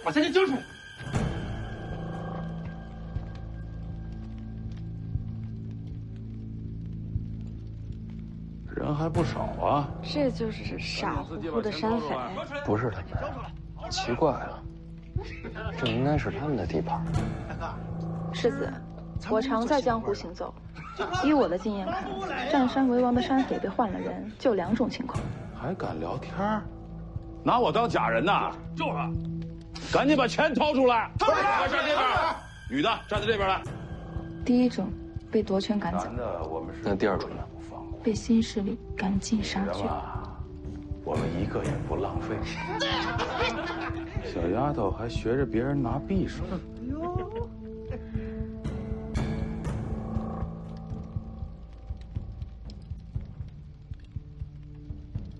把他给交出来！人还不少啊！这就是傻乎乎的山匪。不是他们，奇怪了，这应该是他们的地盘。世子，我常在江湖行走，依我的经验看，占山为王的山匪被换了人，就2种情况。还敢聊天？拿我当假人呐？就是，赶紧把钱掏出来！站这边，女的站在这边来。第一种被夺权赶走，那第2种呢？被新势力赶尽杀绝。我们一个也不浪费。小丫头还学着别人拿匕首。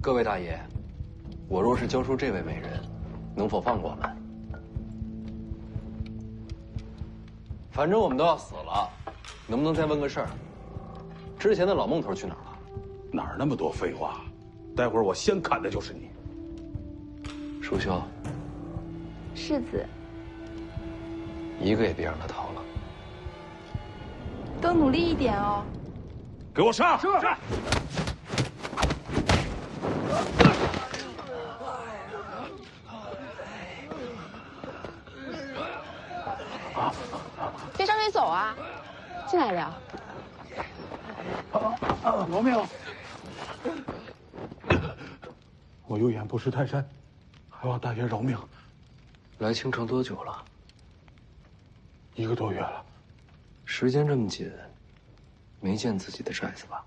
各位大爷，我若是交出这位美人，能否放过我们？反正我们都要死了，能不能再问个事儿？之前的老孟头去哪儿了？哪儿那么多废话？待会儿我先砍的就是你。淑修，世子，一个也别让他逃了。都努力一点哦。给我上！是。别张嘴走啊！进来聊。饶命！我有眼不识泰山，还望大爷饶命。来青城多久了1个多月了。时间这么紧，没见自己的寨子吧？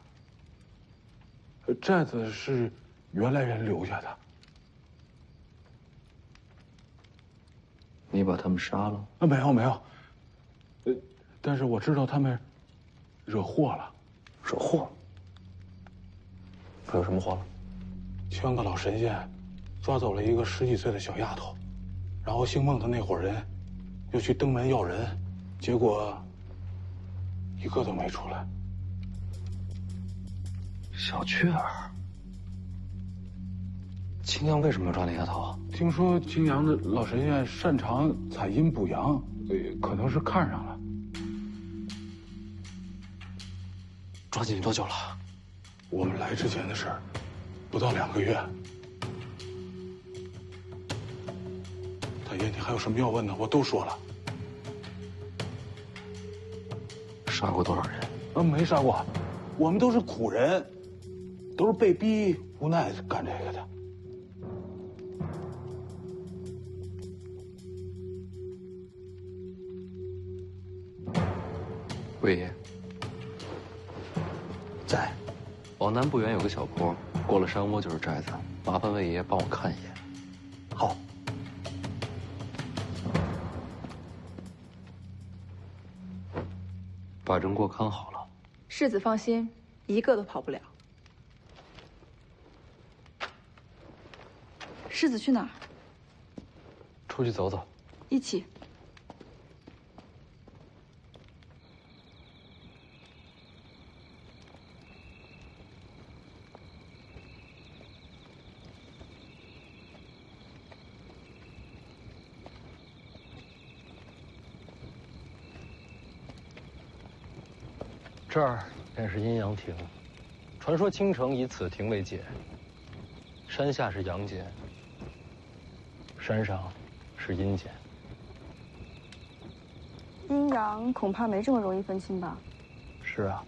寨子是原来人留下的。你把他们杀了？没有。但是我知道他们惹祸了。惹祸？惹什么祸了？枪个老神仙抓走了一个10几岁的小丫头，然后姓孟的那伙人又去登门要人，结果一个都没出来。小雀儿，青阳为什么要抓那丫头？听说青阳的老神仙擅长采阴补阳，可能是看上了。抓进去多久了？我们来之前的事儿，不到2个月。大爷，你还有什么要问的？我都说了。杀过多少人？没杀过，我们都是苦人，都是被逼无奈干这个的。魏爷，在。往南不远有个小坡，过了山窝就是寨子，麻烦魏爷帮我看一眼。好。把人给我看好了。世子放心，一个都跑不了。世子去哪儿？出去走走。一起。这儿便是阴阳亭，传说青城以此亭为界。山下是阳间，山上是阴间。阴阳恐怕没这么容易分清吧？是啊，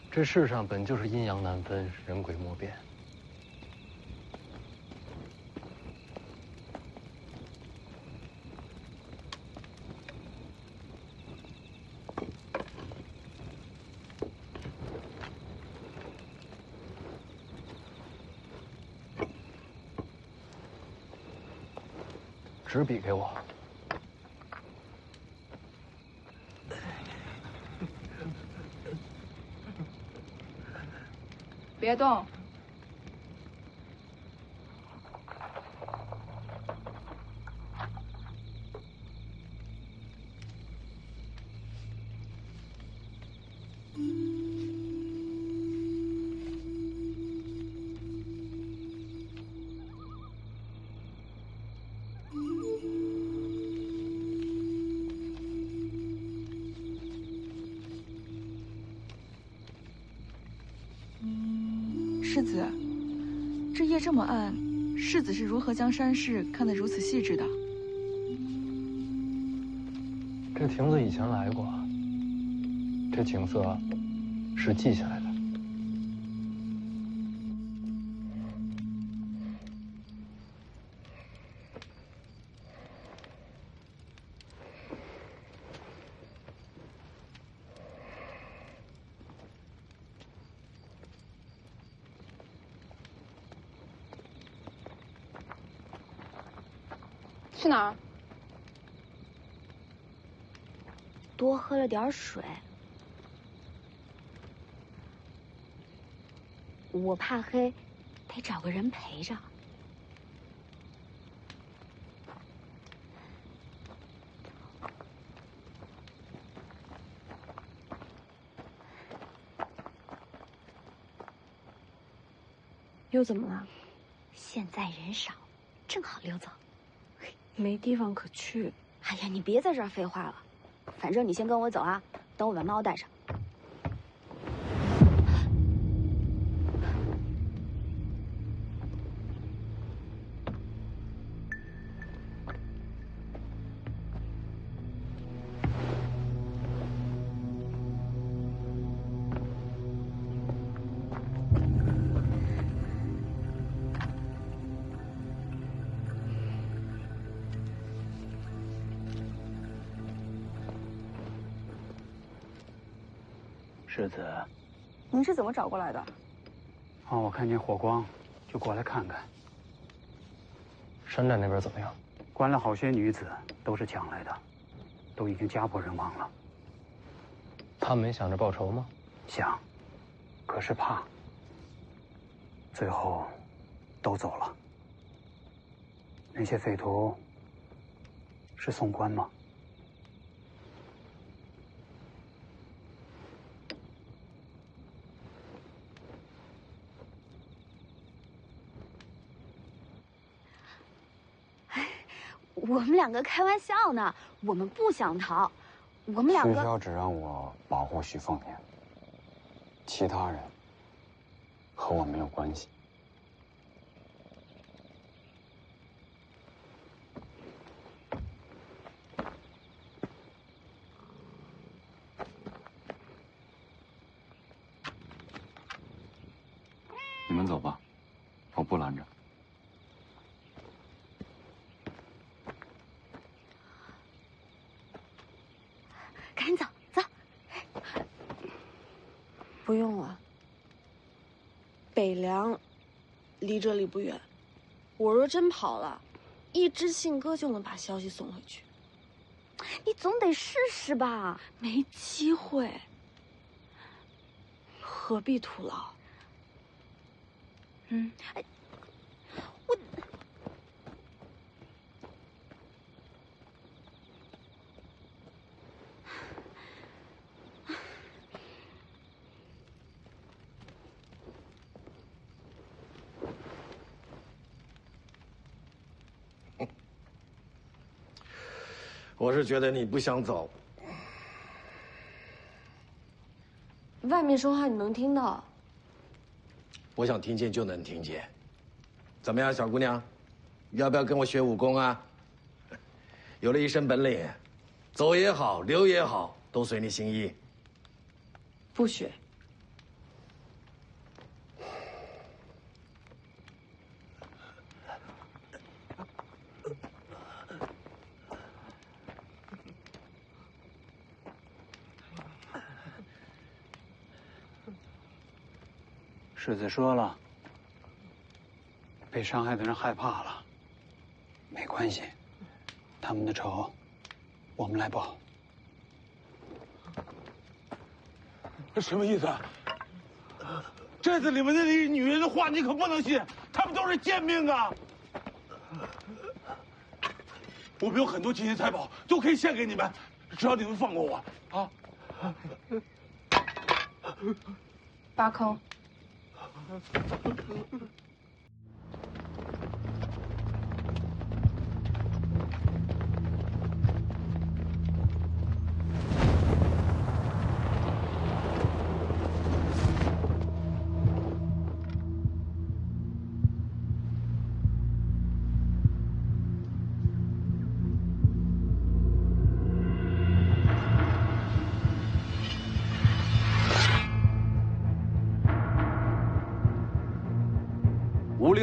这世上本就是阴阳难分，人鬼莫辨。纸笔给我。别动。世子，这夜这么暗，世子是如何将山势看得如此细致的？这亭子以前来过，这景色是记下来的。去哪儿？多喝了点水。我怕黑，得找个人陪着。又怎么了？现在人少，正好溜走。没地方可去。哎呀，你别在这儿废话了，反正你先跟我走啊，等我把猫带上。世子，您是怎么找过来的？我看见火光，就过来看看。山寨那边怎么样？关了好些女子，都是抢来的，都已经家破人亡了。他没想着报仇吗？想，可是怕。最后，都走了。那些匪徒，是宋官吗？我们两个开玩笑呢，我们不想逃，我们两个。徐骁只让我保护徐凤年，其他人和我没有关系。你们走吧，我不拦着。赶紧走走。不用了。北凉离这里不远，我若真跑了，一支信鸽就能把消息送回去。你总得试试吧。没机会，何必徒劳？哎，我。我是觉得你不想走。外面说话你能听到？我想听见就能听见。怎么样，小姑娘，要不要跟我学武功啊？有了一身本领，走也好，留也好，都随你心意。不学。世子说了，被伤害的人害怕了，没关系，他们的仇，我们来报。什么意思？寨子里面的那些女人的话你可不能信，她们都是贱命啊！我们有很多金银财宝，都可以献给你们，只要你们放过我啊！八空。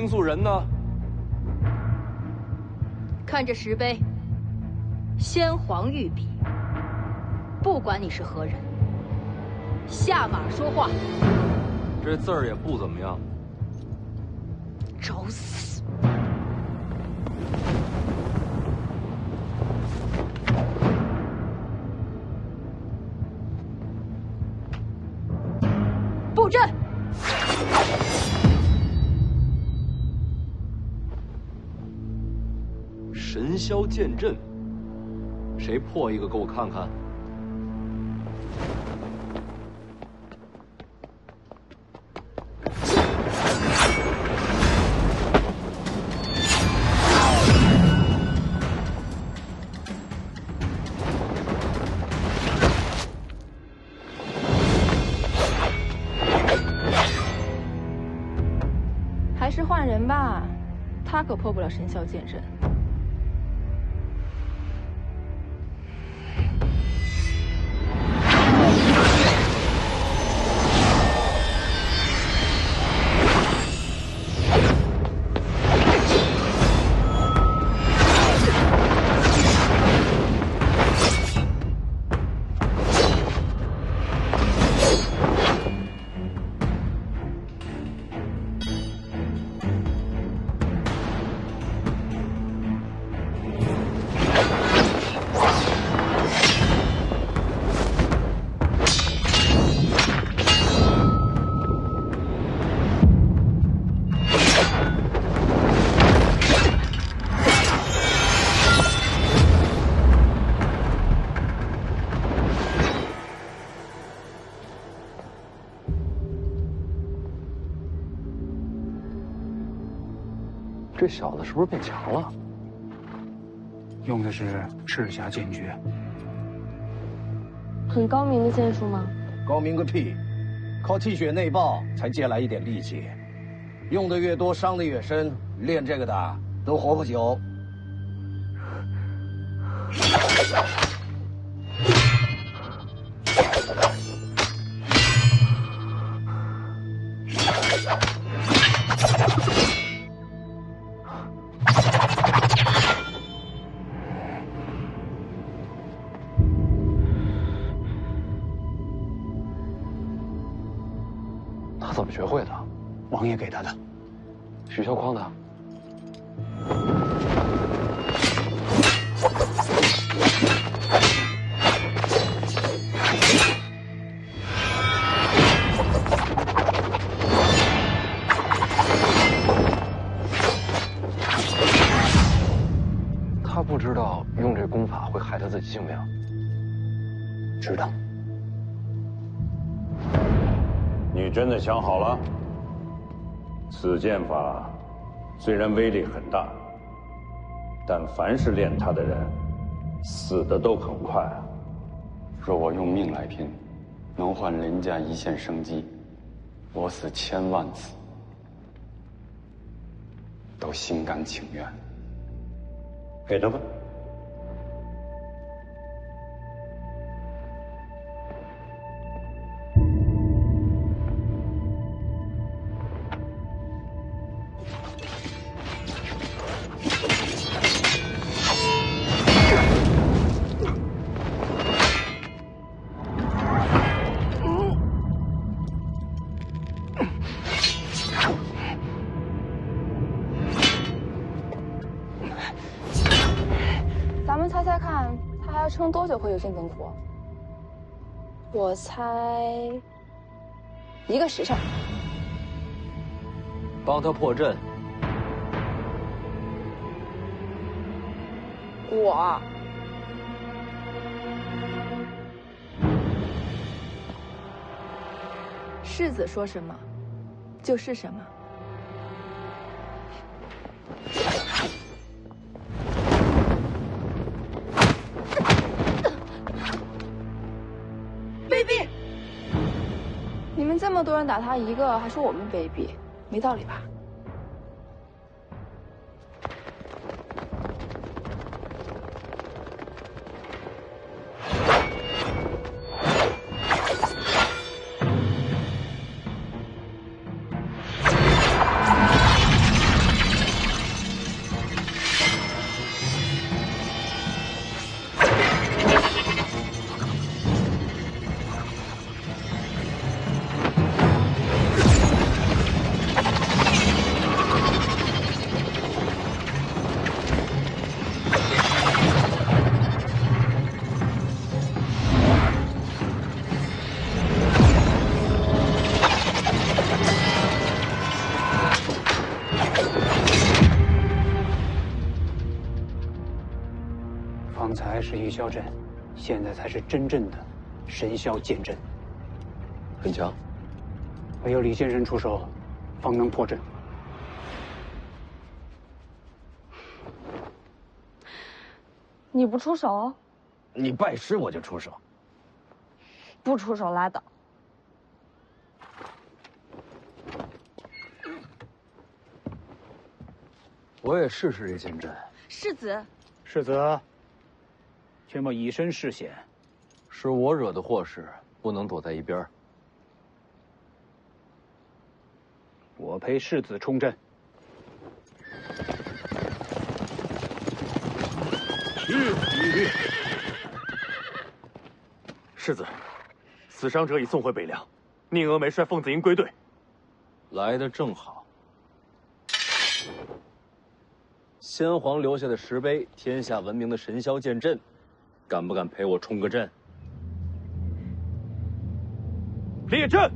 诉人呢？看这石碑，先皇御笔。不管你是何人，下马说话。这字儿也不怎么样。找死！布阵！神霄剑阵，谁破一个给我看看？还是换人吧，他可破不了神霄剑阵。这小子是不是变强了？用的是赤霞剑诀，很高明的剑术吗？高明个屁！靠气血内爆才借来一点力气，用的越多，伤的越深。练这个的都活不久。他怎么学会的？王爷给他的。许萧匡的。他不知道用这功法会害他自己性命。知道。你真的想好了？此剑法虽然威力很大，但凡是练它的人，死的都很快。若我用命来拼，能换林家一线生机，我死1000万次，都心甘情愿。给他吧。咱们猜猜看，他还要撑多久会有劲灯火？我猜1个时辰。帮他破阵。我世子说什么，就是什么。卑鄙！你们这么多人打他一个，还说我们卑鄙，没道理吧？方才是一霄阵，现在才是真正的神霄剑阵。很强。唯有李先生出手，方能破阵。你不出手？你拜师我就出手。不出手拉倒。我也试试这剑阵。世子，世子，却莫以身试险。是我惹的祸事，不能躲在一边。我陪世子冲阵。世子，死伤者已送回北凉，宁峨眉率凤子营归队。来得正好。先皇留下的石碑，天下闻名的神霄剑阵，敢不敢陪我冲个阵？列阵！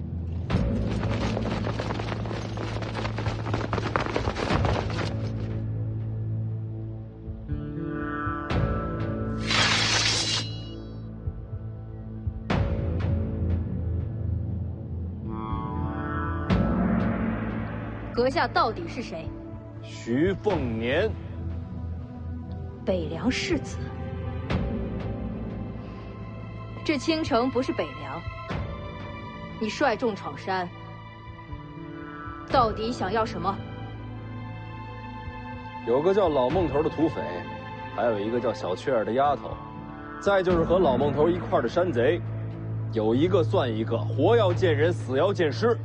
阁下到底是谁？徐凤年，北凉世子。这青城不是北凉，你率众闯山，到底想要什么？有个叫老孟头的土匪，还有一个叫小雀儿的丫头，再就是和老孟头一块儿的山贼，有一个算一个，活要见人，死要见尸。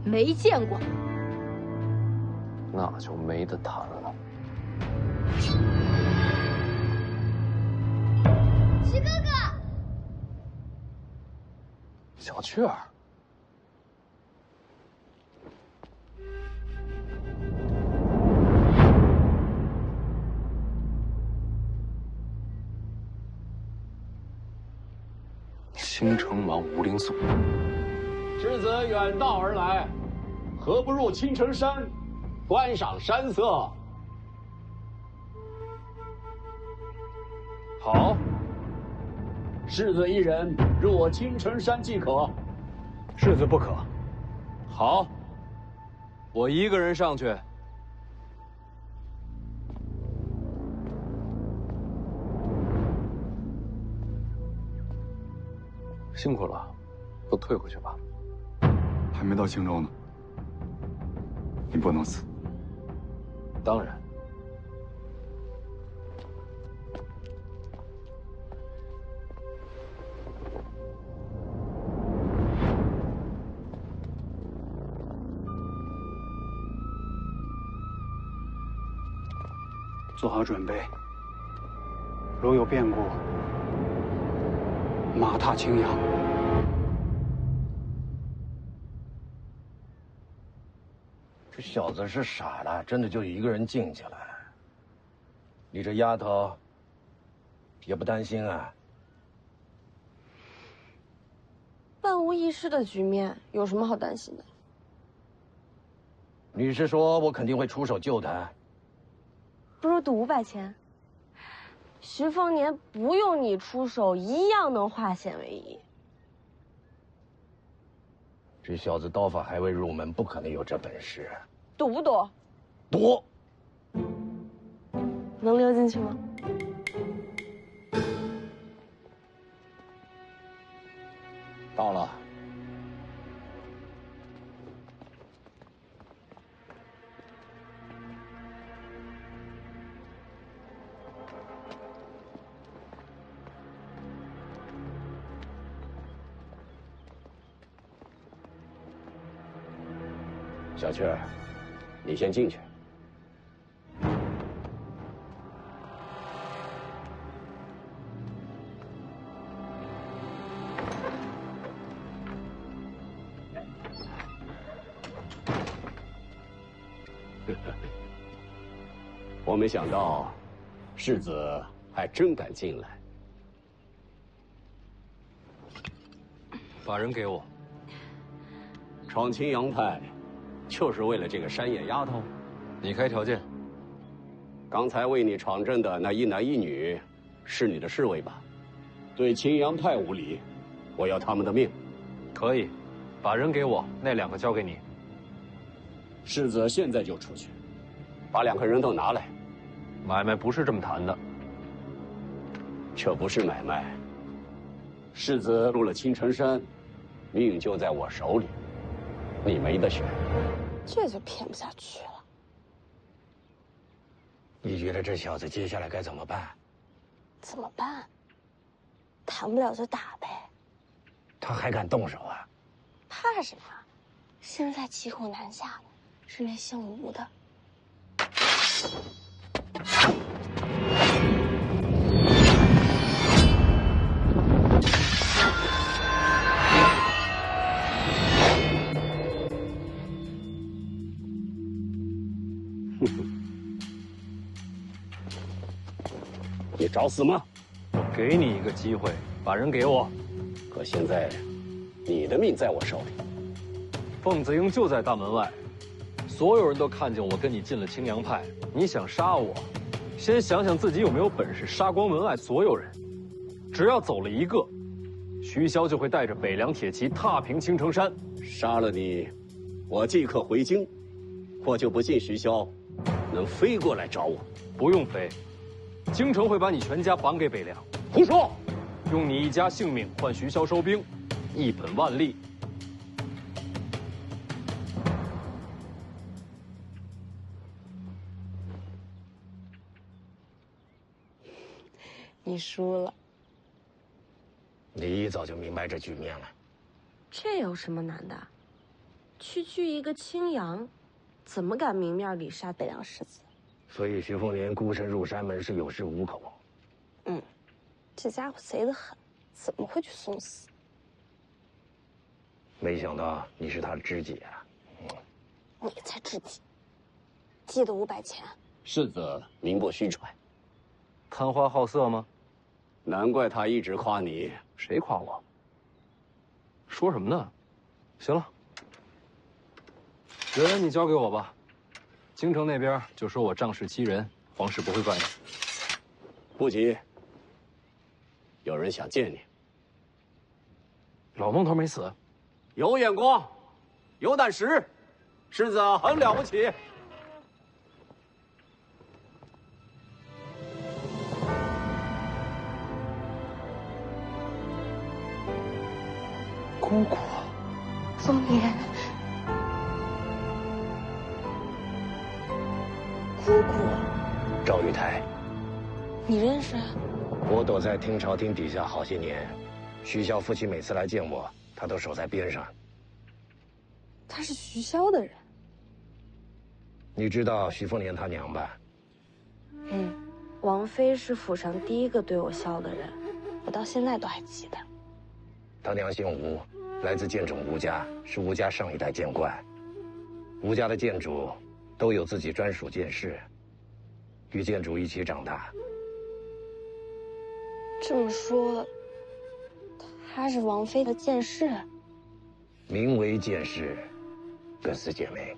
没见过，那就没得谈了。徐哥哥，小雀儿，青城王吴灵素。世子远道而来，何不入青城山，观赏山色？好，世子一人入我青城山即可。世子不可。好，我一个人上去。辛苦了，都退回去吧。还没到青州呢，你不能死。当然。做好准备，如有变故，马踏青阳。这小子是傻了，真的就一个人静起来。你这丫头也不担心啊？万无一失的局面，有什么好担心的？你是说我肯定会出手救他？不如赌500钱。徐凤年不用你出手，一样能化险为夷。这小子刀法还未入门，不可能有这本事。赌不赌？赌。能溜进去吗？到了。小雀儿，你先进去。我没想到，世子还真敢进来。把人给我。闯青阳派，就是为了这个山野丫头？你开条件。刚才为你闯阵的那一男一女，是你的侍卫吧？对青阳派无礼，我要他们的命。可以，把人给我，那2个交给你。世子现在就出去，把2个人都拿来。买卖不是这么谈的。这不是买卖。世子入了青城山，命就在我手里，你没得选。这就骗不下去了。你觉得这小子接下来该怎么办？怎么办？谈不了就打呗。他还敢动手啊？怕什么？现在骑虎难下的是那姓吴的。你找死吗？我给你一个机会，把人给我。可现在，你的命在我手里。凤子英就在大门外，所有人都看见我跟你进了青阳派。你想杀我，先想想自己有没有本事杀光门外所有人。只要走了一个，徐骁就会带着北凉铁骑踏平青城山。杀了你，我即刻回京。我就不信徐骁能飞过来找我。不用飞，京城会把你全家绑给北凉。胡说！用你一家性命换徐骁收兵，一本万利。你输了。你一早就明白这局面了。这有什么难的？区区一个青阳，怎么敢明面里杀北凉世子？所以徐凤年孤身入山门是有恃无恐。这家伙贼得很，怎么会去送死？没想到你是他的知己啊！你才知己，记得500钱。世子名不虚传。贪花好色吗？难怪他一直夸你。谁夸我？说什么呢？行了，人你交给我吧。京城那边就说我仗势欺人，皇室不会怪你。不急，有人想见你。老孟头没死，有眼光，有胆识，世子很了不起。姑姑，凤年，姑姑，赵玉台，你认识？我躲在听朝廷底下好些年，徐骁夫妻每次来见我，他都守在边上。他是徐骁的人。你知道徐凤年他娘吧？王妃是府上第一个对我笑的人，我到现在都还记得。他娘姓吴，来自剑冢吴家，是吴家上一代剑冠。吴家的剑主都有自己专属剑士，与剑主一起长大。这么说，他是王妃的剑士？名为剑士，跟似姐妹。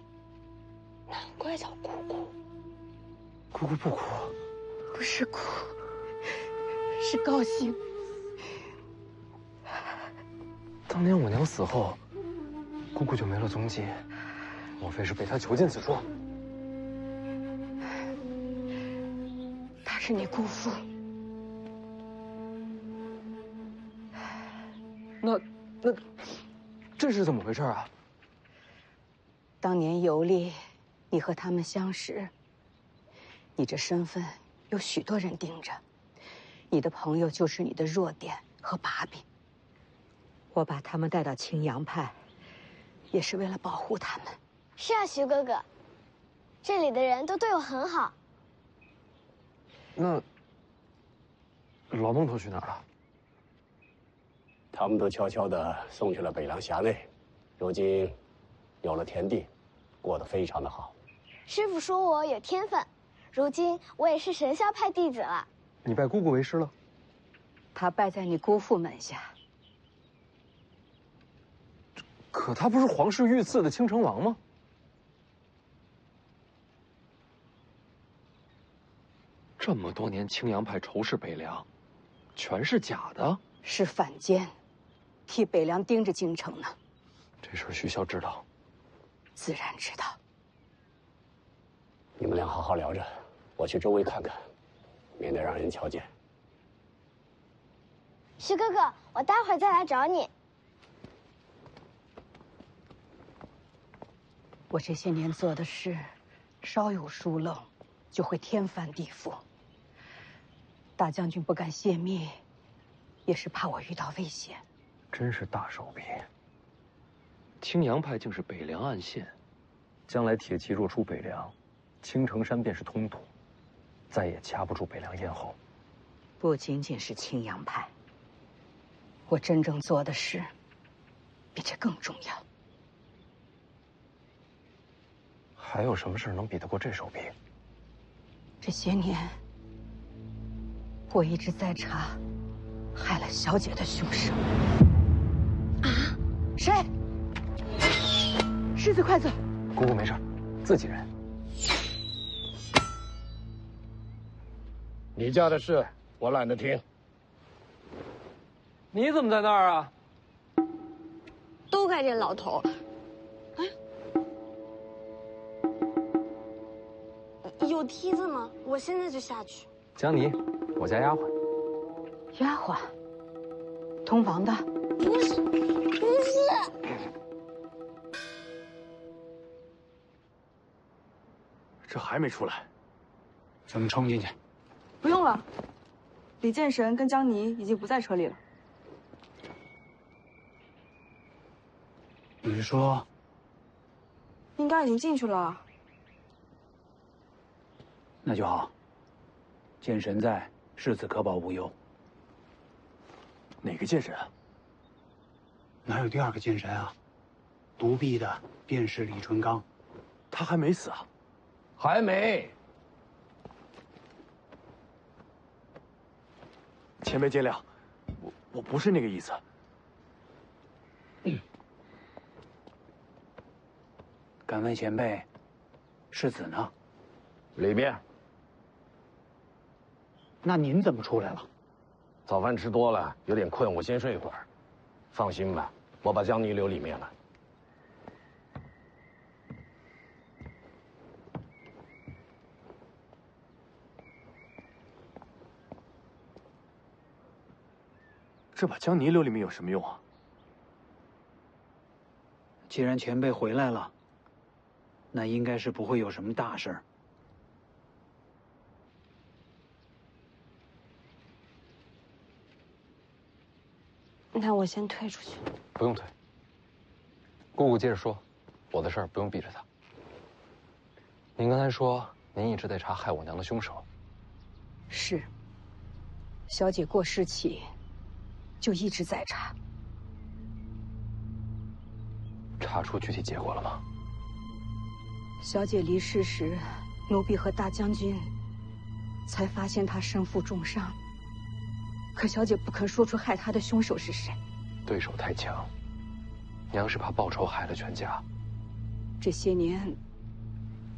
难怪叫姑姑。姑姑不哭，不是哭，是高兴。当年我娘死后，姑姑就没了踪迹，莫非是被她囚禁此处？他是你姑父。那这是怎么回事啊？当年游历，你和他们相识，你这身份有许多人盯着，你的朋友就是你的弱点和把柄。我把他们带到青阳派，也是为了保护他们。是啊，徐哥哥，这里的人都对我很好。那老孟头去哪儿了？他们都悄悄地送去了北凉辖内，如今有了田地，过得非常的好。师傅说我有天分，如今我也是神霄派弟子了。你拜姑姑为师了？他拜在你姑父门下。可他不是皇室御赐的青城王吗？这么多年青阳派仇视北凉，全是假的？是反间，替北凉盯着京城呢。这事徐骁知道？自然知道。你们俩好好聊着，我去周围看看，免得让人瞧见。徐哥哥，我待会儿再来找你。我这些年做的事，稍有疏漏，就会天翻地覆。大将军不敢泄密，也是怕我遇到危险。真是大手笔。青阳派竟是北凉暗线，将来铁骑若出北凉，青城山便是通途，再也掐不住北凉咽喉。不仅仅是青阳派，我真正做的事，比这更重要。还有什么事能比得过这手笔？这些年，我一直在查害了小姐的凶手。啊？谁？世子，快走！姑姑没事，自己人。你家的事我懒得听。你怎么在那儿啊？都怪这老头。有梯子吗？我现在就下去。江妮，我家丫鬟。丫鬟，通房的？不是。这还没出来，咱们冲进去。不用了，李剑神跟江妮已经不在车里了。你是说？应该已经进去了。那就好。剑神在，世子可保无忧。哪个剑神啊？哪有第二个剑神啊？独臂的便是李淳罡。他还没死啊？还没。前辈见谅，我不是那个意思。敢问前辈，世子呢？里面。那您怎么出来了？早饭吃多了，有点困，我先睡一会儿。放心吧，我把江妮留里面了。这把江妮留里面有什么用啊？既然前辈回来了，那应该是不会有什么大事儿。那我先退出去。不用退。姑姑接着说，我的事儿不用逼着他。您刚才说您一直在查害我娘的凶手。是。小姐过世起，就一直在查。查出具体结果了吗？小姐离世时，奴婢和大将军才发现她身负重伤。可小姐不肯说出害她的凶手是谁。对手太强，娘是怕报仇害了全家。这些年，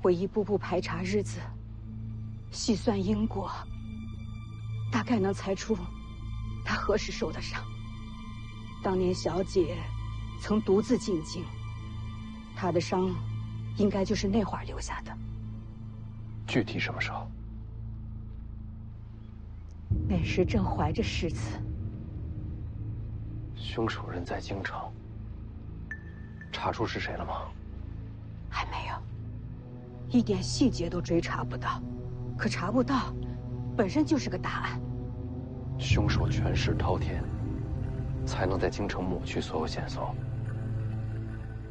我一步步排查日子，细算因果，大概能猜出她何时受的伤。当年小姐曾独自进京，她的伤应该就是那会儿留下的。具体什么时候？那时正怀着世子。凶手人在京城，查出是谁了吗？还没有，一点细节都追查不到。可查不到，本身就是个大案。凶手权势滔天，才能在京城抹去所有线索。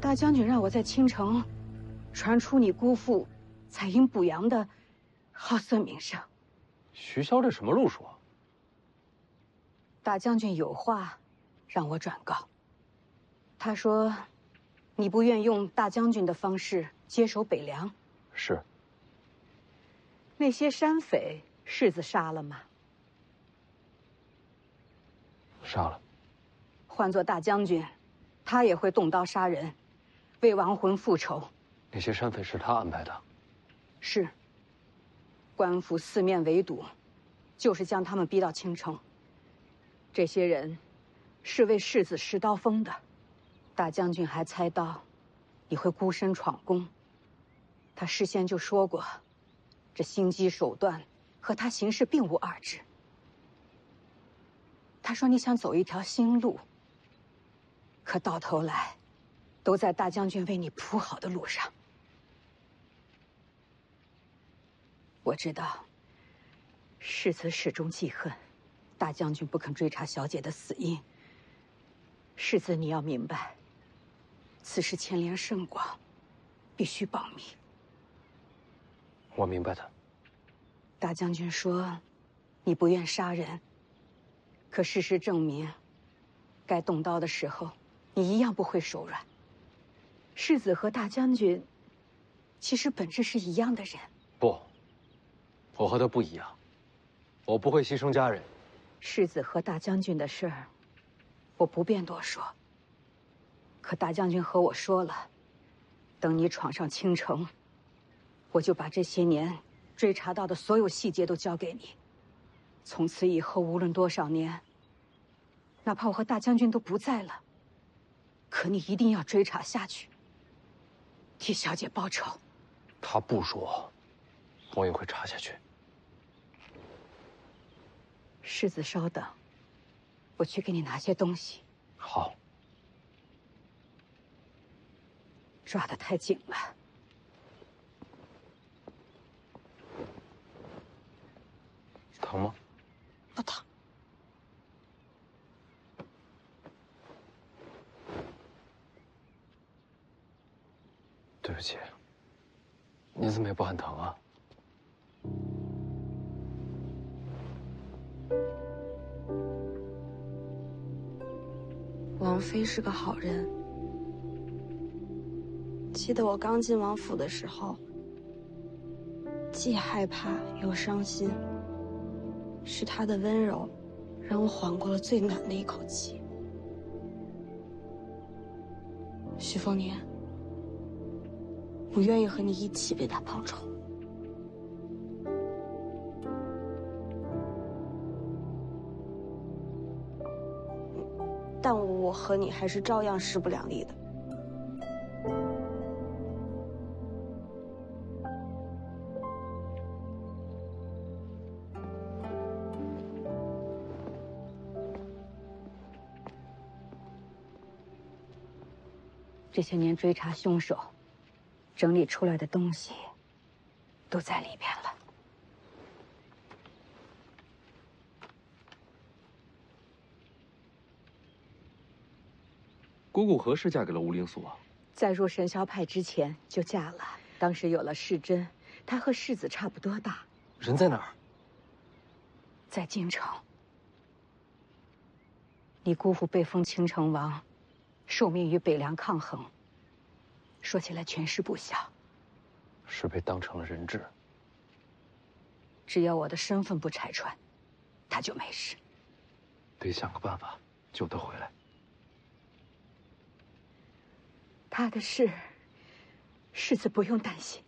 大将军让我在青城传出你姑父采阴补阳的好色名声。徐骁这什么路数啊？大将军有话让我转告。他说，你不愿用大将军的方式接手北凉。是。那些山匪，世子杀了吗？杀了。换做大将军，他也会动刀杀人，为亡魂复仇。那些山匪是他安排的。是。官府四面围堵，就是将他们逼到青城。这些人是为世子拾刀锋的。大将军还猜到你会孤身闯宫，他事先就说过，这心机手段和他行事并无二致。他说你想走一条新路，可到头来，都在大将军为你铺好的路上。我知道，世子始终记恨大将军不肯追查小姐的死因。世子，你要明白，此事牵连甚广，必须保密。我明白的。大将军说，你不愿杀人，可事实证明，该动刀的时候，你一样不会手软。世子和大将军，其实本质是一样的人。不，我和他不一样，我不会牺牲家人。世子和大将军的事儿，我不便多说。可大将军和我说了，等你闯上青城，我就把这些年追查到的所有细节都交给你。从此以后，无论多少年，哪怕我和大将军都不在了，可你一定要追查下去，替小姐报仇。他不说，我也会查下去。世子，稍等，我去给你拿些东西。好。抓得太紧了。疼吗？不疼。对不起，你怎么也不很疼啊？王妃是个好人。记得我刚进王府的时候，既害怕又伤心。是她的温柔，让我缓过了最难的一口气。徐凤年，我愿意和你一起为他报仇。但我和你还是照样势不两立的。这些年追查凶手，整理出来的东西，都在里边了。姑姑何时嫁给了吴灵素啊？在入神霄派之前就嫁了，当时有了世珍，她和世子差不多大。人在哪儿？在京城。你姑父被封青城王，受命与北凉抗衡。说起来权势不小。是被当成了人质。只要我的身份不拆穿，他就没事。得想个办法救他回来。他的事，世子不用担心。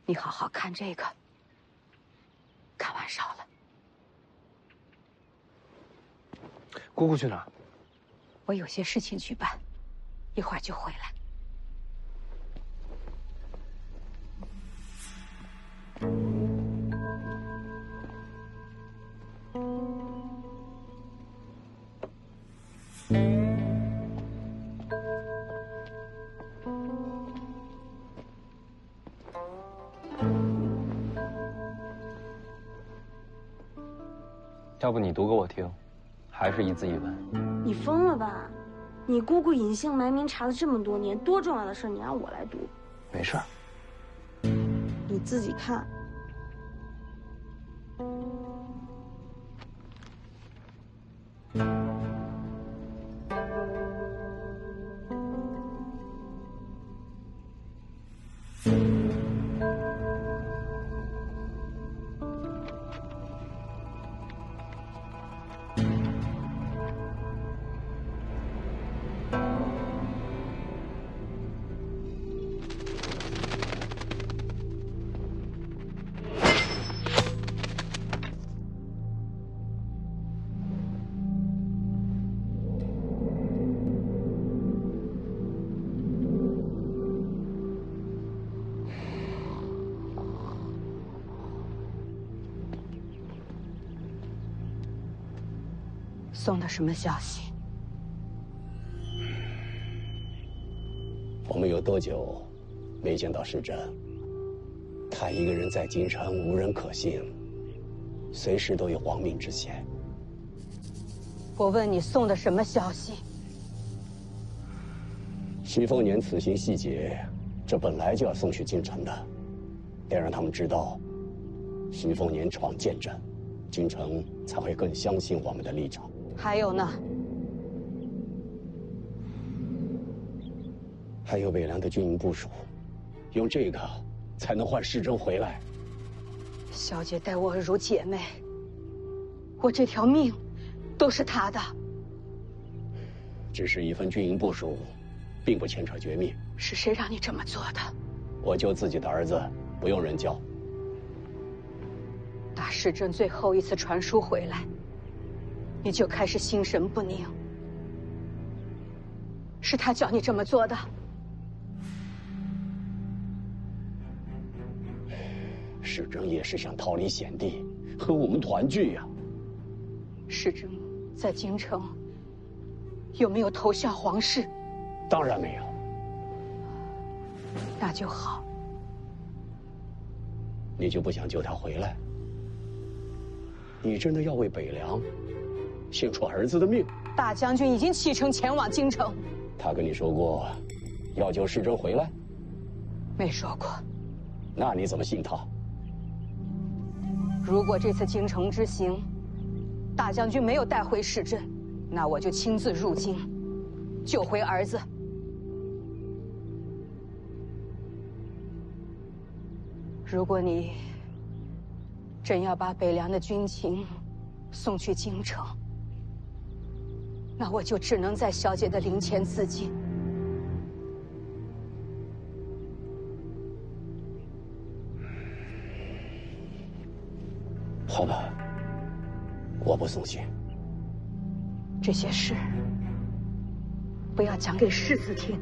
你好好看这个，看完烧了。姑姑去哪儿？我有些事情去办，一会儿就回来。要不你读给我听，还是一字一文？你疯了吧？你姑姑隐姓埋名查了这么多年，多重要的事你让我来读？没事儿。你自己看。送的什么消息？我们有多久没见到世珍？他一个人在京城，无人可信，随时都有亡命之险。我问你送的什么消息？徐凤年此行细节，这本来就要送去京城的，得让他们知道，徐凤年闯剑阵，京城才会更相信我们的立场。还有呢？还有北凉的军营部署，用这个才能换世珍回来。小姐待我如姐妹，我这条命都是她的。只是一份军营部署，并不牵扯绝命。是谁让你这么做的？我救自己的儿子，不用人教。打世珍最后一次传书回来，你就开始心神不宁。是他叫你这么做的。世珍也是想逃离险地，和我们团聚呀。世珍在京城有没有投效皇室？当然没有。那就好。你就不想救他回来？你真的要为北凉献出儿子的命？大将军已经启程前往京城。他跟你说过要救世珍回来？没说过。那你怎么信他？如果这次京城之行，大将军没有带回世珍，那我就亲自入京，救回儿子。如果你真要把北凉的军情送去京城，那我就只能在小姐的灵前自尽。好吧，我不送信。这些事不要讲给世子听。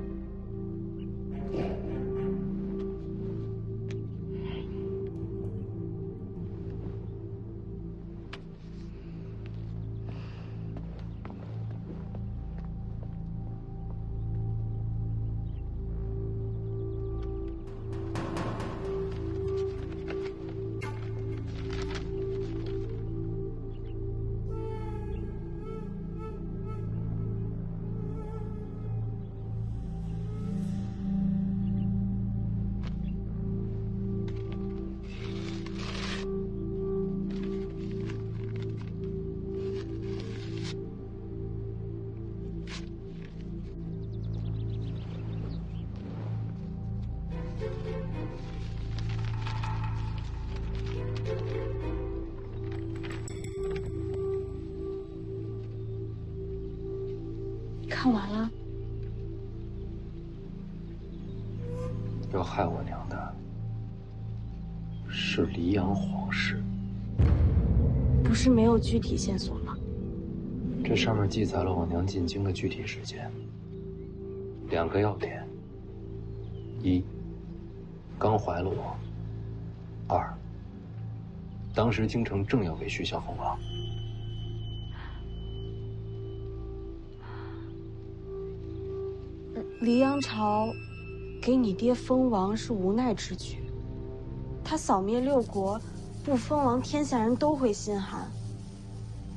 看完了。要害我娘的是黎阳皇室。不是没有具体线索吗？这上面记载了我娘进京的具体时间。2个要点：一，刚怀了我；二，当时京城正要为徐孝封王。黎阳朝给你爹封王是无奈之举，他扫灭6国，不封王，天下人都会心寒。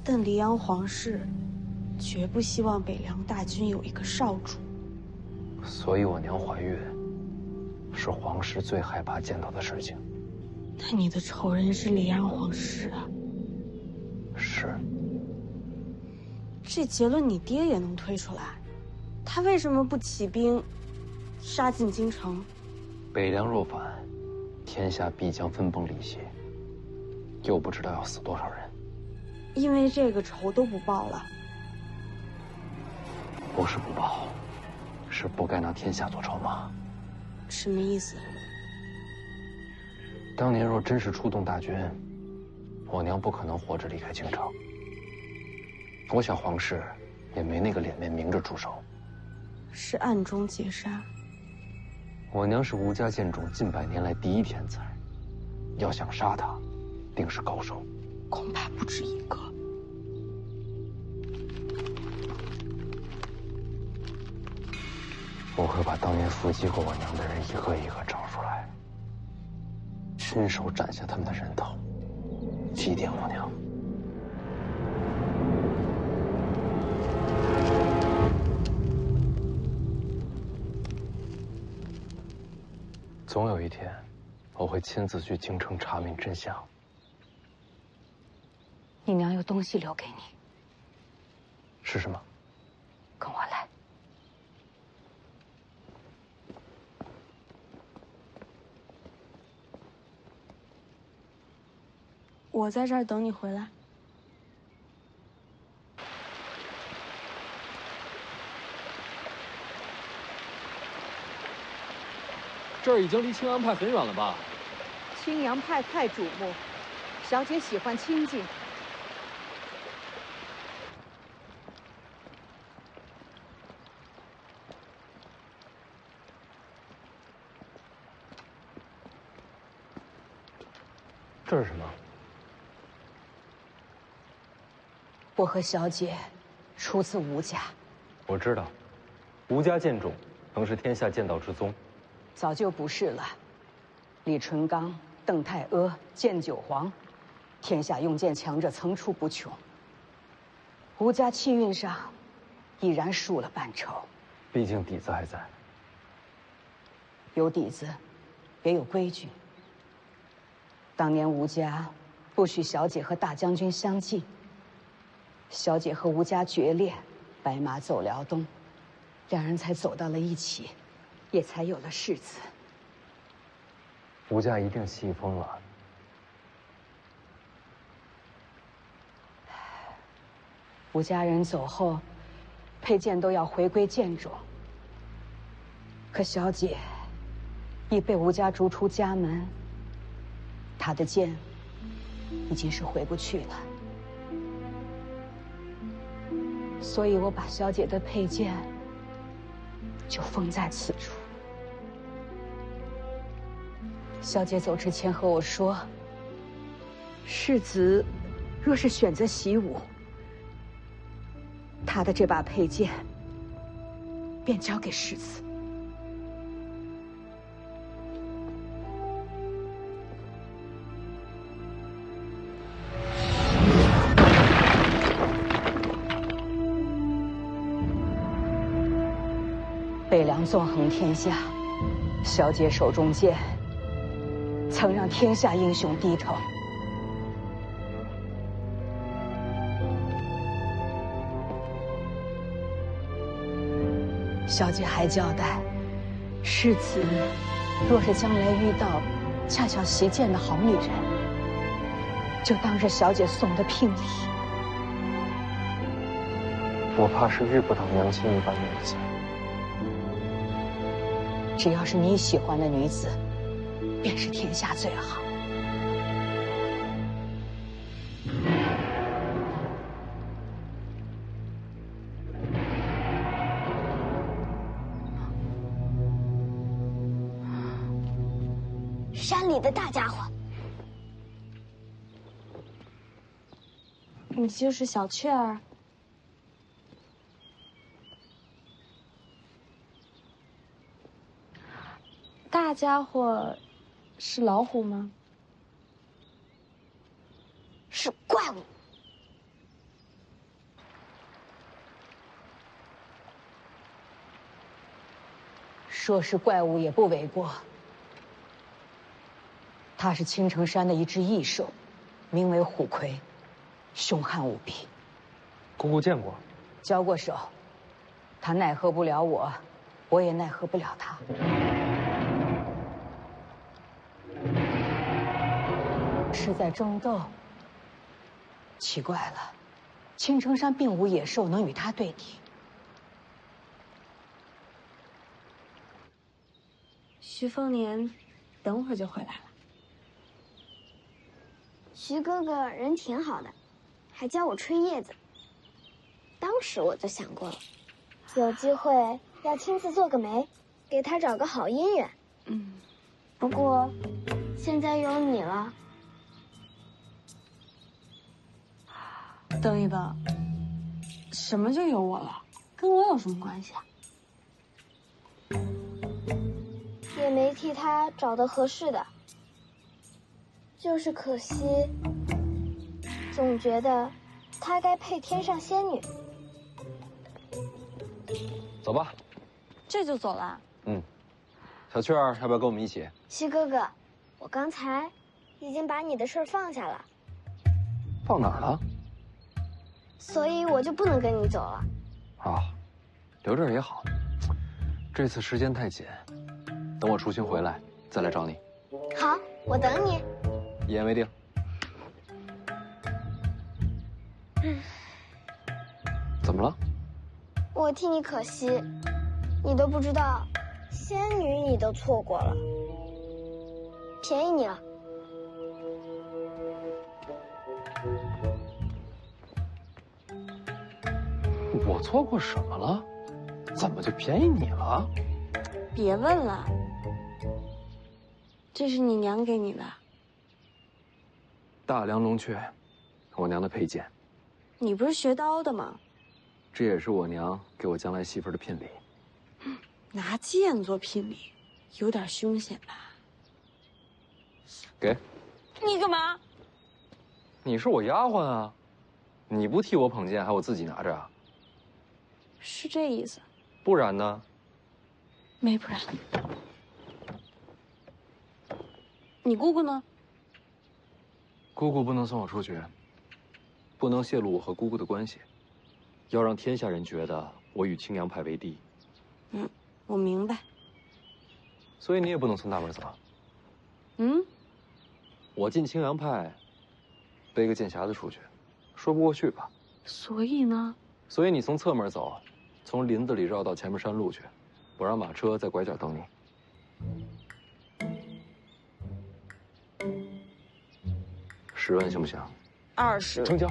但黎阳皇室绝不希望北凉大军有一个少主。所以我娘怀孕，是皇室最害怕见到的事情。那你的仇人是黎阳皇室啊？是。这结论你爹也能推出来，他为什么不起兵杀进京城？北凉若反，天下必将分崩离析，又不知道要死多少人。因为这个仇都不报了。不是不报，是不该拿天下做筹码。什么意思？当年若真是出动大军，我娘不可能活着离开京城。我想皇室也没那个脸面明着出手，是暗中劫杀。我娘是吴家剑种近100年来第一天才，要想杀她，定是高手。恐怕不止一个。我会把当年伏击过我娘的人一个一个找出来，亲手斩下他们的人头，祭奠我娘。总有一天，我会亲自去京城查明真相。你娘有东西留给你，是什么？跟我来。我在这儿等你回来。这儿已经离青阳派很远了吧？青阳派太瞩目，小姐喜欢清静。这是什么？我和小姐出自吴家。我知道，吴家剑种曾是天下剑道之宗，早就不是了。李淳罡、邓太阿、剑九皇，天下用剑强者层出不穷。吴家气运上已然输了半筹。毕竟底子还在。有底子，也有规矩。当年吴家不许小姐和大将军相近，小姐和吴家决裂，白马走辽东，两人才走到了一起，也才有了世子。吴家一定气疯了。吴家人走后，佩剑都要回归剑种，可小姐已被吴家逐出家门。他的剑已经是回不去了，所以我把小姐的佩剑就封在此处。小姐走之前和我说，世子若是选择习武，他的这把佩剑便交给世子。北凉纵横天下，小姐手中剑曾让天下英雄低头。小姐还交代，世子若是将来遇到恰巧习剑的好女人，就当是小姐送的聘礼。我怕是遇不到娘亲一般女子。只要是你喜欢的女子，便是天下最好。山里的大家伙，你就是小雀儿。大家伙是老虎吗？是怪物。说是怪物也不为过。它是青城山的一只异兽，名为虎魁，凶悍无比。姑姑见过，交过手，它奈何不了我，我也奈何不了它。是在争斗。奇怪了，青城山并无野兽能与它对敌。徐凤年，等会儿就回来了。徐哥哥人挺好的，还教我吹叶子。当时我就想过了，有机会要亲自做个媒，给他找个好姻缘。不过现在有你了。等一等，什么就有我了？跟我有什么关系啊？也没替他找到合适的，就是可惜，总觉得他该配天上仙女。走吧。这就走了？嗯。小雀儿，要不要跟我们一起？西哥哥，我刚才已经把你的事儿放下了。放哪儿了？所以我就不能跟你走了。啊，留这儿也好。这次时间太紧，等我出行回来再来找你。好，我等你。一言为定。怎么了？我替你可惜，你都不知道，仙女你都错过了，便宜你了。我错过什么了？怎么就便宜你了？别问了，这是你娘给你的。大梁龙雀，我娘的佩剑。你不是学刀的吗？这也是我娘给我将来媳妇的聘礼。拿剑做聘礼，有点凶险吧？给。你干嘛？你是我丫鬟啊，你不替我捧剑，还我自己拿着啊？是这意思。不然呢？没不然。你姑姑呢？姑姑不能送我出去，不能泄露我和姑姑的关系，要让天下人觉得我与青阳派为敌。嗯，我明白。所以你也不能从大门走。嗯？我进青阳派，背个剑匣子出去，说不过去吧？所以呢？所以你从侧门走，从林子里绕到前面山路去，我让马车在拐角等你。10万行不行？20。成交。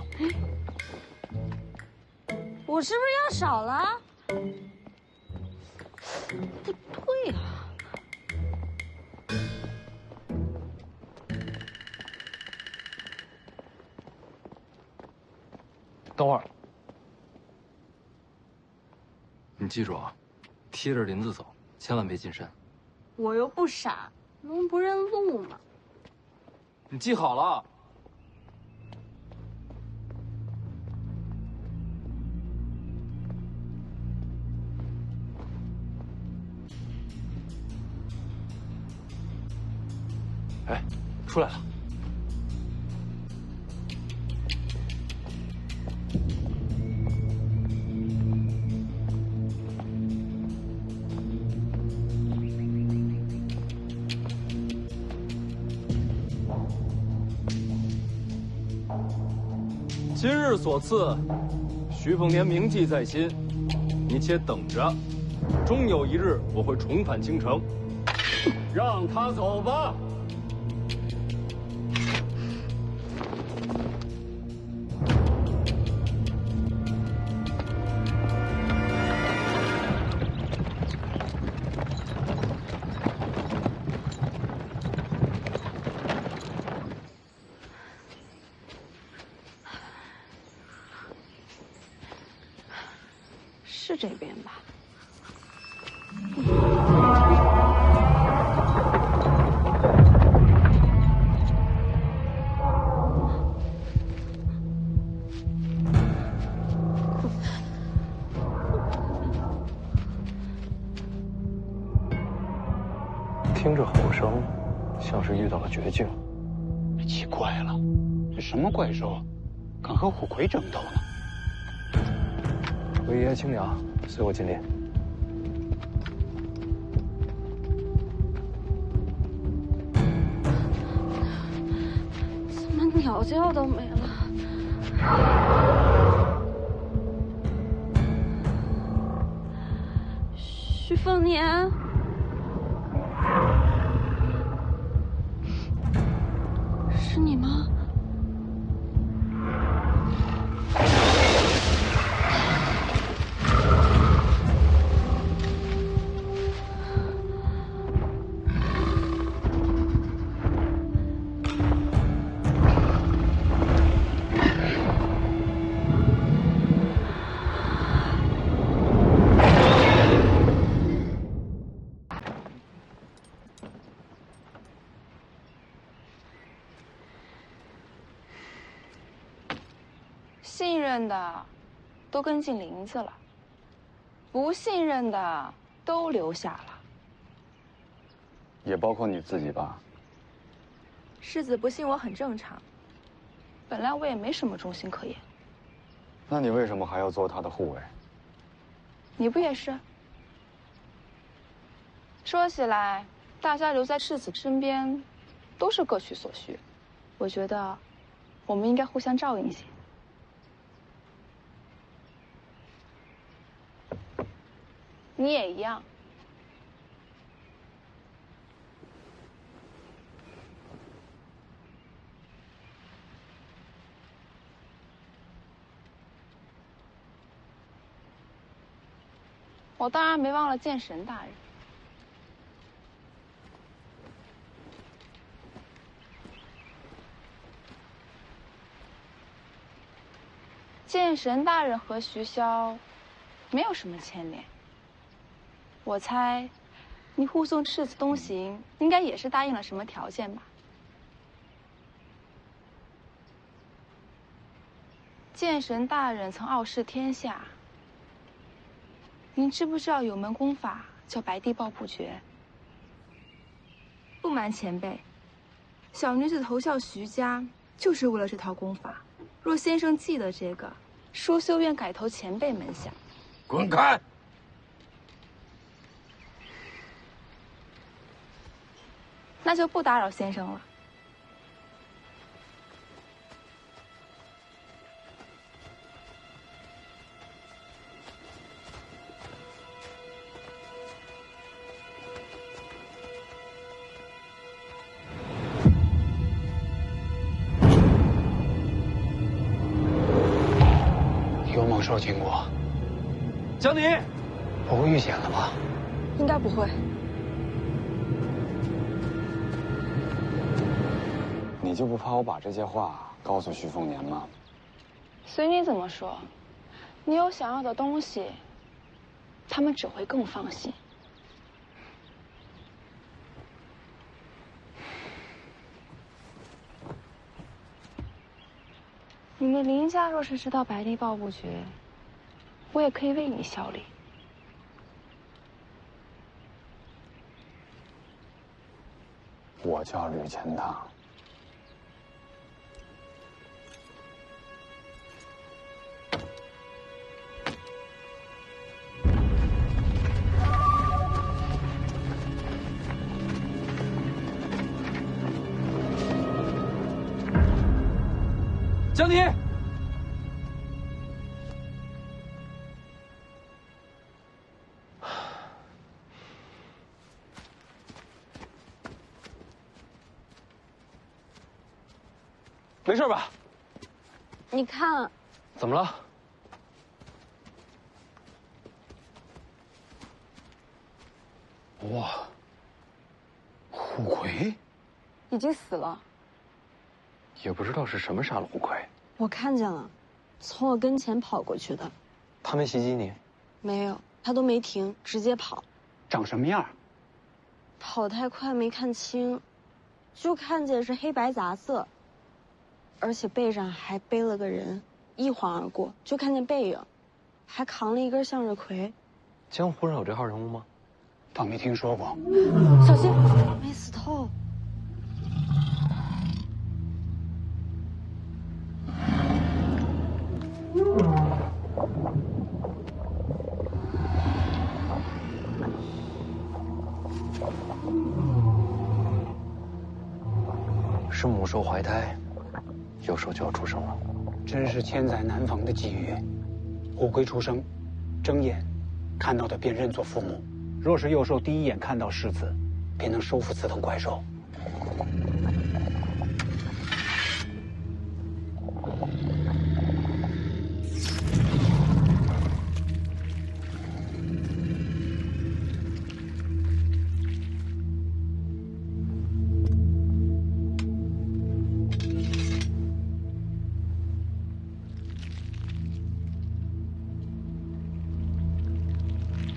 我是不是要少了？不对啊。等会儿，你记住啊，贴着林子走，千万别进山。我又不傻，能不认路吗？你记好了。哎，出来了。今日所赐，徐凤年铭记在心，你且等着，终有一日我会重返京城。让他走吧。是这边吧？听着吼声，像是遇到了绝境。奇怪了，这什么怪兽，敢和虎魁争斗呢？韦爷、青娘，随我进列。怎么鸟叫都没了？徐凤年。是你吗？信任的都跟进林子了，不信任的都留下了。也包括你自己吧？世子不信我很正常，本来我也没什么忠心可言。那你为什么还要做他的护卫？你不也是？说起来，大家留在世子身边，都是各取所需。我觉得，我们应该互相照应些。你也一样。我当然没忘了剑神大人。剑神大人和徐骁没有什么牵连。我猜，你护送世子东行，应该也是答应了什么条件吧？剑神大人曾傲视天下。您知不知道有门功法叫白帝抱不绝？不瞒前辈，小女子投效徐家就是为了这套功法。若先生记得这个，书修愿改投前辈门下。滚开！那就不打扰先生了。有猛兽经过，江宁，不会遇险了吧？应该不会。你就不怕我把这些话告诉徐凤年吗？随你怎么说，你有想要的东西，他们只会更放心。你们林家若是知道白帝抱不绝，我也可以为你效力。我叫吕钱塘。江宁，没事吧？你看，怎么了？哇，虎魁已经死了。也不知道是什么杀了虎魁。我看见了，从我跟前跑过去的。他没袭击你？没有，他都没停，直接跑。长什么样？跑太快没看清，就看见是黑白杂色，而且背上还背了个人，一晃而过，就看见背影，还扛了一根向日葵。江湖上有这号人物吗？倒没听说过。小心，没死透。是母兽怀胎，幼兽就要出生了。真是千载难逢的机遇。虎魁出生，睁眼看到的便认作父母。若是幼兽第一眼看到世子，便能收服此等怪兽。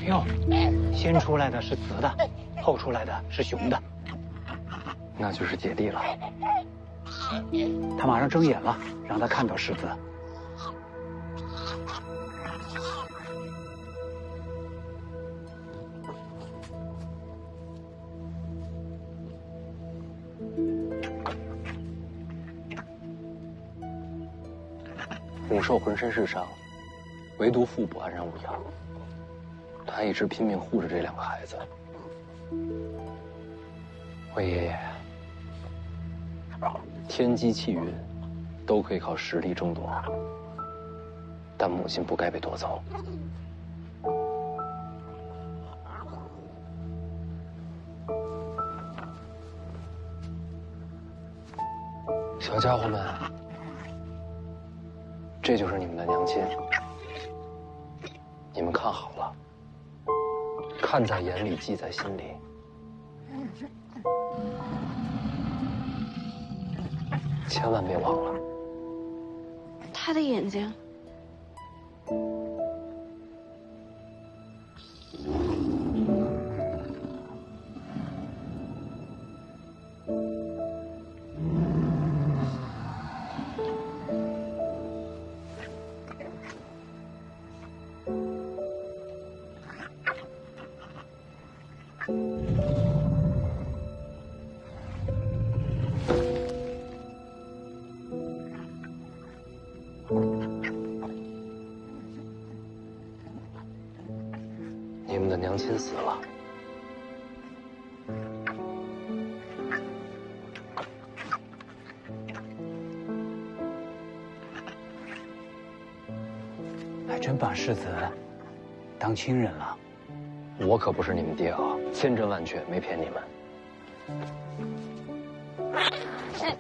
哟，先出来的是雌的，后出来的是雄的，那就是姐弟了。他马上睁眼了，让他看到世子。永寿浑身是伤，唯独腹部安然无恙。他一直拼命护着这2个孩子。魏爷爷，天机气运都可以靠实力争夺，但母亲不该被夺走。小家伙们，这就是你们的娘亲，你们看好了，看在眼里，记在心里。千万别忘了。他的眼睛。你们的娘亲死了。还真把世子当亲人了。我可不是你们爹啊，千真万确，没骗你们。哎，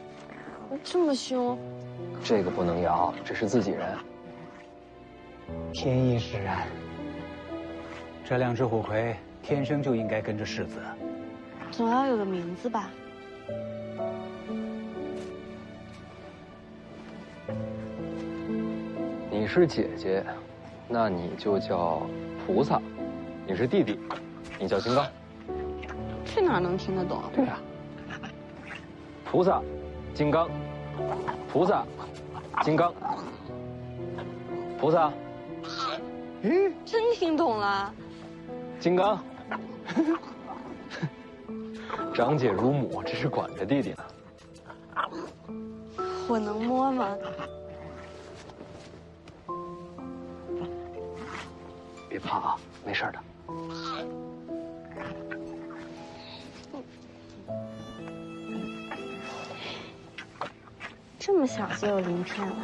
这么凶！这个不能咬，这是自己人。天意使然，这2只虎魁天生就应该跟着世子。总要有个名字吧？你是姐姐，那你就叫菩萨；你是弟弟，你叫金刚。这哪能听得懂？对呀。菩萨，金刚，菩萨，金刚，菩萨。真听懂了。金刚。长姐如母，这是管着弟弟呢。我能摸吗？别怕啊，没事的。这么小就有鳞片了。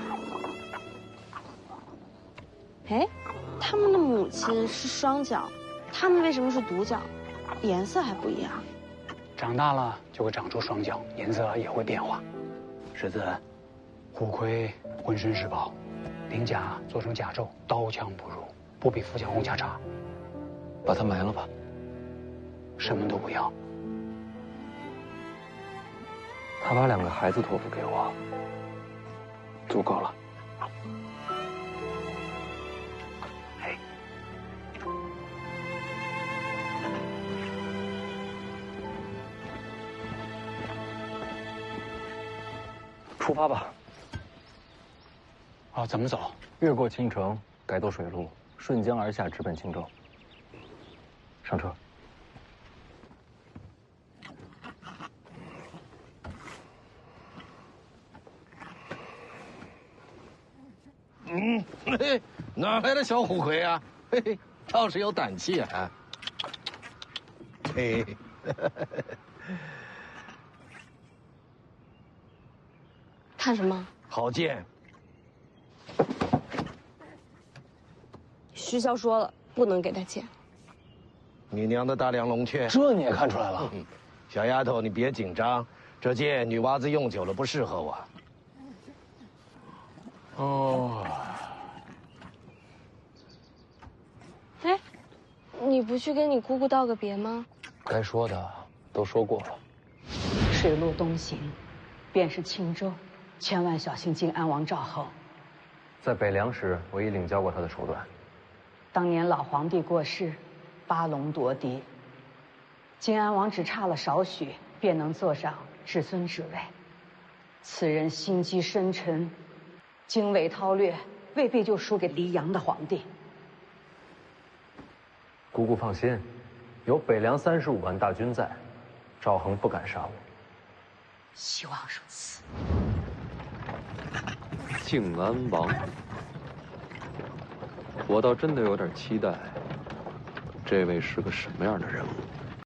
哎，他们的母亲是双脚，他们为什么是独角？颜色还不一样。长大了就会长出双脚，颜色也会变化。世子，虎魁浑身是宝，鳞甲做成甲胄，刀枪不入，不比富强红甲差。把他埋了吧。什么都不要。他把2个孩子托付给我，足够了。出发吧。哦，怎么走？越过青城，改走水路，顺江而下，直奔青州。上车。嘿，哪来的小虎魁啊？嘿嘿，倒是有胆气啊！嘿。看什么？好剑。徐骁说了，不能给他剑。你娘的大梁龙雀，这你也看出来了？小丫头，你别紧张，这剑女娃子用久了不适合我。哦。哎，你不去跟你姑姑道个别吗？该说的都说过了。水路东行，便是青州。千万小心靖安王赵恒。在北凉时，我已领教过他的手段。当年老皇帝过世，八龙夺嫡，靖安王只差了少许，便能坐上至尊之位。此人心机深沉，经纬韬略，未必就输给黎阳的皇帝。姑姑放心，有北凉35万大军在，赵恒不敢杀我。希望如此。靖安王，我倒真的有点期待，这位是个什么样的人物。